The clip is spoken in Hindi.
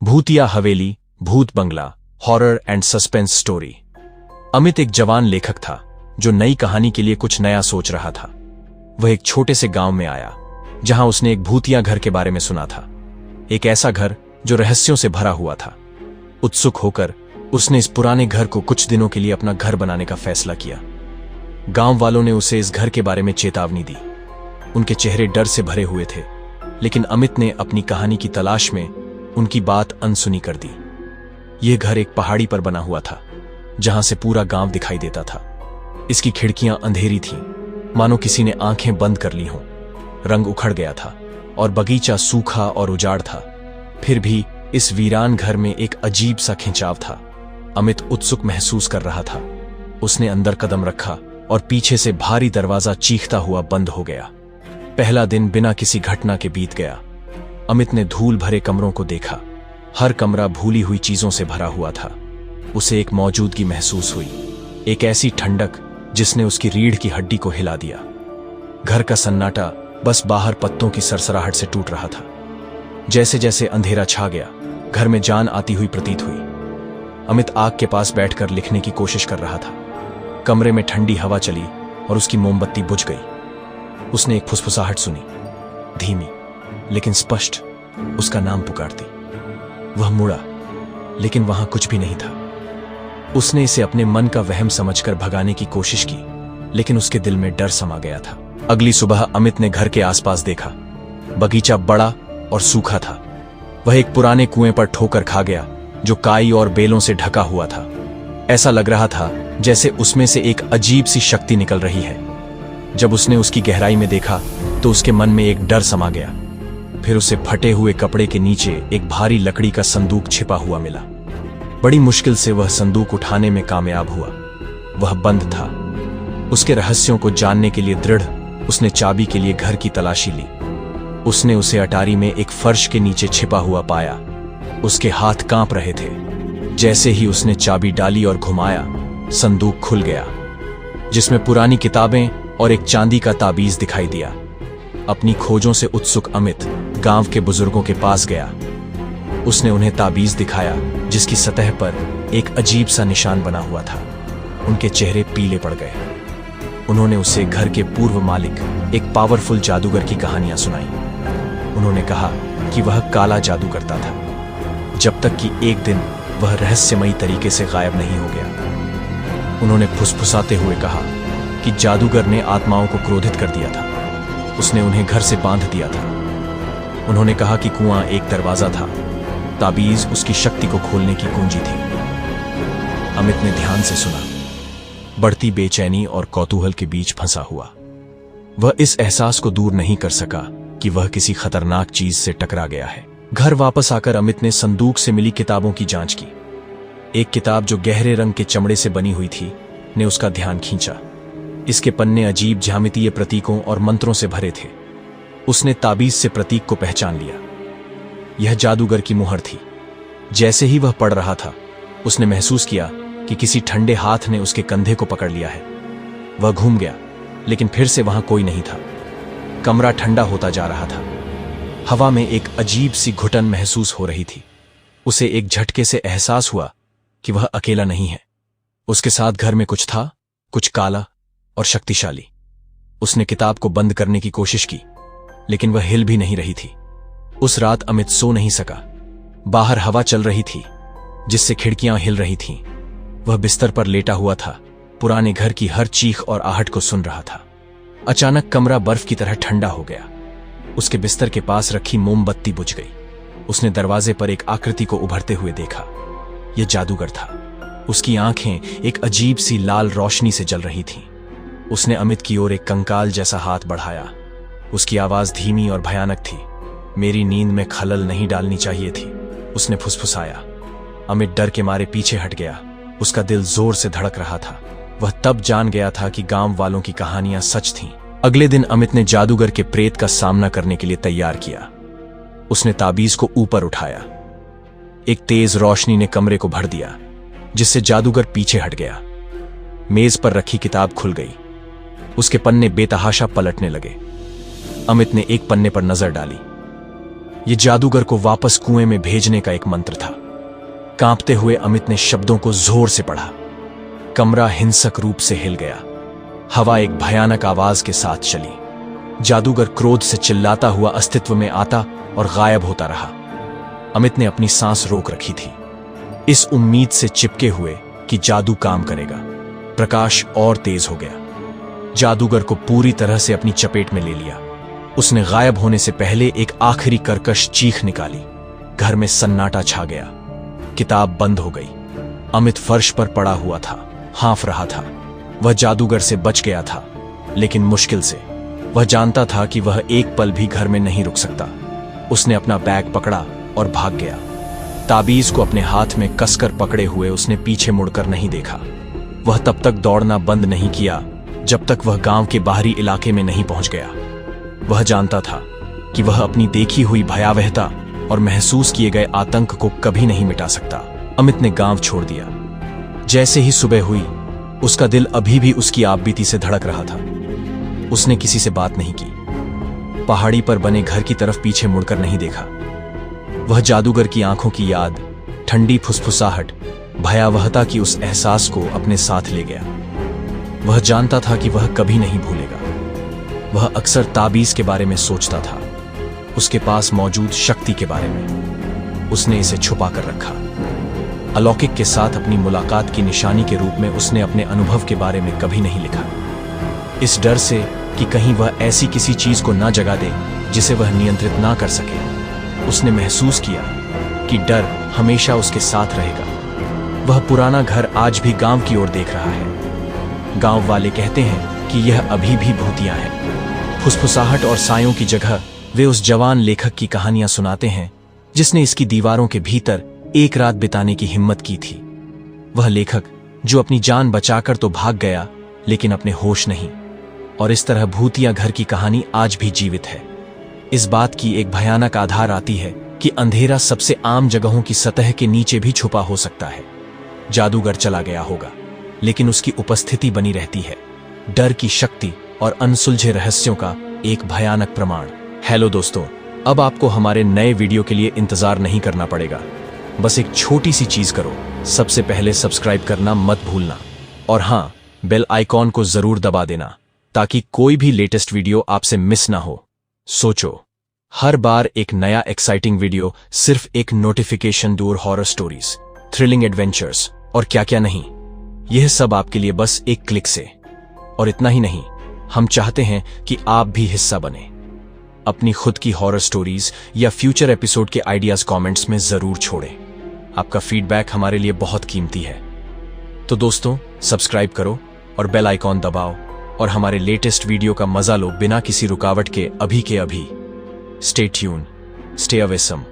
भूतिया हवेली, भूत बंगला, horror and suspense story. Amit एक जवान लेखक था जो नई कहानी के लिए कुछ नया सोच रहा था। वह एक छोटे से गांव में आया जहां उसने एक भूतिया घर के बारे में सुना था, एक ऐसा घर जो रहस्यों से भरा हुआ था। उत्सुक होकर उसने इस पुराने घर को कुछ दिनों के लिए अपना घर बनाने का फैसला किया। गांव वालों ने उसे इस घर के बारे में चेतावनी दी। उनके चेहरे डर से भरे हुए थे, लेकिन अमित ने अपनी कहानी की तलाश में उनकी बात अनसुनी कर दी। यह घर एक पहाड़ी पर बना हुआ था जहां से पूरा गांव दिखाई देता था। इसकी खिड़कियां अंधेरी थीं, मानो किसी ने आंखें बंद कर ली हों। रंग उखड़ गया था और बगीचा सूखा और उजाड़ था। फिर भी इस वीरान घर में एक अजीब सा खिंचाव था। अमित उत्सुक महसूस कर रहा था। उसने अंदर कदम रखा और पीछे से भारी दरवाजा चीखता हुआ बंद हो गया। पहला दिन बिना किसी घटना के बीत गया। अमित ने धूल भरे कमरों को देखा। हर कमरा भूली हुई चीजों से भरा हुआ था। उसे एक मौजूदगी महसूस हुई, एक ऐसी ठंडक जिसने उसकी रीढ़ की हड्डी को हिला दिया। घर का सन्नाटा बस बाहर पत्तों की सरसराहट से टूट रहा था। जैसे जैसे अंधेरा छा गया, घर में जान आती हुई प्रतीत हुई। अमित आग के पास बैठकर लिखने की कोशिश कर रहा था। कमरे में ठंडी हवा चली और उसकी मोमबत्ती बुझ गई। उसने एक फुसफुसाहट सुनी, धीमी लेकिन स्पष्ट, उसका नाम पुकारती। वह मुड़ा, लेकिन वहां कुछ भी नहीं था। उसने इसे अपने मन का वहम समझकर भगाने की कोशिश की, लेकिन उसके दिल में डर समा गया था। अगली सुबह अमित ने घर के आसपास देखा। बगीचा बड़ा और सूखा था। वह एक पुराने कुएं पर ठोकर खा गया जो काई और बेलों से ढका हुआ था। ऐसा लग रहा था जैसे उसमें से एक अजीब सी शक्ति निकल रही है। जब उसने उसकी गहराई में देखा तो उसके मन में एक डर समा गया। फिर उसे फटे हुए कपड़े के नीचे एक भारी लकड़ी का संदूक छिपा हुआ मिला। बड़ी मुश्किल से वह संदूक उठाने में कामयाब हुआ। वह बंद था। उसके रहस्यों को जानने के लिए दृढ़ उसने चाबी के लिए घर की तलाशी ली। उसने उसे अटारी में एक फर्श के नीचे छिपा हुआ पाया। उसके हाथ कांप रहे थे। जैसे ही उसने चाबी डाली और घुमाया, संदूक खुल गया, जिसमें पुरानी किताबें और एक चांदी का ताबीज दिखाई दिया। अपनी खोजों से उत्सुक अमित गांव के बुजुर्गों के पास गया। उसने उन्हें ताबीज दिखाया जिसकी सतह पर एक अजीब सा निशान बना हुआ था। उनके चेहरे पीले पड़ गए। उन्होंने उसे घर के पूर्व मालिक, एक पावरफुल जादूगर की कहानियां सुनाई। उन्होंने कहा कि वह काला जादू करता था, जब तक कि एक दिन वह रहस्यमयी तरीके से गायब नहीं हो गया। उन्होंने फुसफुसाते हुए कहा कि जादूगर ने आत्माओं को क्रोधित कर दिया था। उसने उन्हें घर से बांध दिया था। उन्होंने कहा कि कुआं एक दरवाजा था, ताबीज उसकी शक्ति को खोलने की कुंजी थी। अमित ने ध्यान से सुना, बढ़ती बेचैनी और कौतूहल के बीच फंसा हुआ। वह इस एहसास को दूर नहीं कर सका कि वह किसी खतरनाक चीज से टकरा गया है। घर वापस आकर अमित ने संदूक से मिली किताबों की जांच की। एक किताब जो गहरे रंग के चमड़े से बनी हुई थी ने उसका ध्यान खींचा। इसके पन्ने अजीब ज्यामितीय प्रतीकों और मंत्रों से भरे थे। उसने ताबीज से प्रतीक को पहचान लिया। यह जादूगर की मुहर थी। जैसे ही वह पढ़ रहा था, उसने महसूस किया कि किसी ठंडे हाथ ने उसके कंधे को पकड़ लिया है। वह घूम गया, लेकिन फिर से वहां कोई नहीं था। कमरा ठंडा होता जा रहा था। हवा में एक अजीब सी घुटन महसूस हो रही थी। उसे एक झटके से एहसास हुआ कि वह अकेला नहीं है। उसके साथ घर में कुछ था, कुछ काला और शक्तिशाली। उसने किताब को बंद करने की कोशिश की, लेकिन वह हिल भी नहीं रही थी। उस रात अमित सो नहीं सका। बाहर हवा चल रही थी, जिससे खिड़कियां हिल रही थीं। वह बिस्तर पर लेटा हुआ था, पुराने घर की हर चीख और आहट को सुन रहा था। अचानक कमरा बर्फ की तरह ठंडा हो गया। उसके बिस्तर के पास रखी मोमबत्ती बुझ गई। उसने दरवाजे पर एक आकृति को उभरते हुए देखा। यह जादूगर था। उसकी आंखें एक अजीब सी लाल रोशनी से जल रही थीं। उसने अमित की ओर एक कंकाल जैसा हाथ बढ़ाया। उसकी आवाज धीमी और भयानक थी। मेरी नींद में खलल नहीं डालनी चाहिए थी, उसने फुसफुसाया। अमित डर के मारे पीछे हट गया। उसका दिल जोर से धड़क रहा था। वह तब जान गया था कि गांव वालों की कहानियां सच थीं। अगले दिन अमित ने जादूगर के प्रेत का सामना करने के लिए तैयार किया। उसने ताबीज को ऊपर उठाया। एक तेज रोशनी ने कमरे को भर दिया, जिससे जादूगर पीछे हट गया। मेज पर रखी किताब खुल गई। उसके पन्ने बेतहाशा पलटने लगे। अमित ने एक पन्ने पर नजर डाली। ये जादूगर को वापस कुएं में भेजने का एक मंत्र था। कांपते हुए अमित ने शब्दों को जोर से पढ़ा। कमरा हिंसक रूप से हिल गया। हवा एक भयानक आवाज के साथ चली। जादूगर क्रोध से चिल्लाता हुआ अस्तित्व में आता और गायब होता रहा। अमित ने अपनी सांस रोक रखी थी, इस उम्मीद से चिपके हुए कि जादू काम करेगा। प्रकाश और तेज हो गया। जादूगर को पूरी तरह से अपनी चपेट में ले लिया। उसने गायब होने से पहले एक आखिरी कर्कश चीख निकाली। घर में सन्नाटा छा गया। किताब बंद हो गई। अमित फर्श पर पड़ा हुआ था, हाँफ रहा था। वह जादूगर से बच गया था, लेकिन मुश्किल से। वह जानता था कि वह एक पल भी घर में नहीं रुक सकता। उसने अपना बैग पकड़ा और भाग गया। ताबीज को अपने हाथ में कसकर पकड़े हुए उसने पीछे मुड़कर नहीं देखा। वह तब तक दौड़ना बंद नहीं किया जब तक वह गांव के बाहरी इलाके में नहीं पहुंच गया। वह जानता था कि वह अपनी देखी हुई भयावहता और महसूस किए गए आतंक को कभी नहीं मिटा सकता। अमित ने गांव छोड़ दिया। जैसे ही सुबह हुई, उसका दिल अभी भी उसकी आपबीती से धड़क रहा था। उसने किसी से बात नहीं की। पहाड़ी पर बने घर की तरफ पीछे मुड़कर नहीं देखा। वह जादूगर की आंखों की याद, ठंडी फुसफुसाहट, भयावहता की उस एहसास को अपने साथ ले गया। वह जानता था कि वह कभी नहीं भूलेगा। वह अक्सर ताबीज के बारे में सोचता था, उसके पास मौजूद शक्ति के बारे में। उसने इसे छुपा कर रखा। अलौकिक के साथ अपनी मुलाकात की निशानी के रूप में उसने अपने अनुभव के बारे में कभी नहीं लिखा, इस डर से कि कहीं वह ऐसी किसी चीज को ना जगा दे जिसे वह नियंत्रित ना कर सके। उसने महसूस किया कि डर हमेशा उसके साथ रहेगा। वह पुराना घर आज भी गांव की ओर देख रहा है। गांव वाले कहते हैं कि यह अभी भी भूतिया है। फुसफुसाहट और सायों की जगह वे उस जवान लेखक की कहानियां सुनाते हैं जिसने इसकी दीवारों के भीतर एक रात बिताने की हिम्मत की थी। वह लेखक जो अपनी जान बचाकर तो भाग गया, लेकिन अपने होश नहीं। और इस तरह भूतिया घर की कहानी आज भी जीवित है। इस बात की एक भयानक आधार आती है कि अंधेरा सबसे आम जगहों की सतह के नीचे भी छुपा हो सकता है। जादूगर चला गया होगा, लेकिन उसकी उपस्थिति बनी रहती है, डर की शक्ति और अनसुलझे रहस्यों का एक भयानक प्रमाण। हेलो दोस्तों, अब आपको हमारे नए वीडियो के लिए इंतजार नहीं करना पड़ेगा। बस एक छोटी सी चीज करो, सबसे पहले सब्सक्राइब करना मत भूलना, और हाँ, बेल आइकॉन को जरूर दबा देना ताकि कोई भी लेटेस्ट वीडियो आपसे मिस ना हो। सोचो, हर बार एक नया एक्साइटिंग वीडियो सिर्फ एक नोटिफिकेशन दूर। हॉरर स्टोरीज, थ्रिलिंग एडवेंचर्स और क्या क्या नहीं, यह सब आपके लिए बस एक क्लिक से। और इतना ही नहीं, हम चाहते हैं कि आप भी हिस्सा बने। अपनी खुद की हॉरर स्टोरीज या फ्यूचर एपिसोड के आइडियाज कमेंट्स में जरूर छोड़ें। आपका फीडबैक हमारे लिए बहुत कीमती है। तो दोस्तों, सब्सक्राइब करो और बेल आइकॉन दबाओ और हमारे लेटेस्ट वीडियो का मजा लो बिना किसी रुकावट के, अभी के अभी। Stay tune, stay awesome.